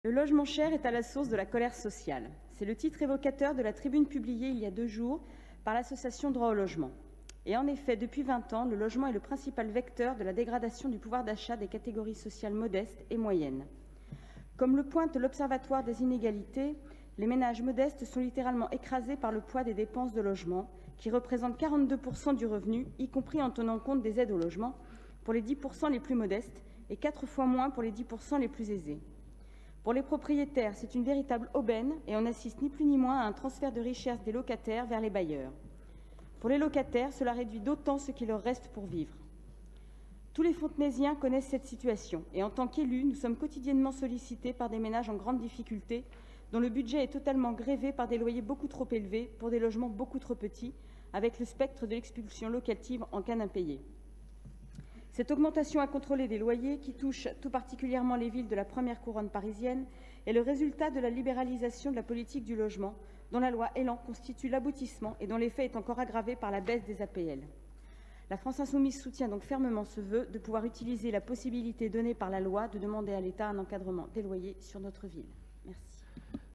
Le logement cher est à la source de la colère sociale. C'est le titre évocateur de la tribune publiée il y a 2 jours par l'association Droit au logement. Et en effet, depuis 20 ans, le logement est le principal vecteur de la dégradation du pouvoir d'achat des catégories sociales modestes et moyennes. Comme le pointe l'Observatoire des inégalités, les ménages modestes sont littéralement écrasés par le poids des dépenses de logement, qui représentent 42% du revenu, y compris en tenant compte des aides au logement, pour les 10% les plus modestes et 4 fois moins pour les 10% les plus aisés. Pour les propriétaires, c'est une véritable aubaine et on assiste ni plus ni moins à un transfert de richesse des locataires vers les bailleurs. Pour les locataires, cela réduit d'autant ce qui leur reste pour vivre. Tous les Fontenaisiens connaissent cette situation et en tant qu'élus, nous sommes quotidiennement sollicités par des ménages en grande difficulté dont le budget est totalement grévé par des loyers beaucoup trop élevés pour des logements beaucoup trop petits, avec le spectre de l'expulsion locative en cas d'impayé. Cette augmentation incontrôlée des loyers, qui touche tout particulièrement les villes de la première couronne parisienne, est le résultat de la libéralisation de la politique du logement, dont la loi Elan constitue l'aboutissement et dont l'effet est encore aggravé par la baisse des APL. La France insoumise soutient donc fermement ce vœu de pouvoir utiliser la possibilité donnée par la loi de demander à l'État un encadrement des loyers sur notre ville.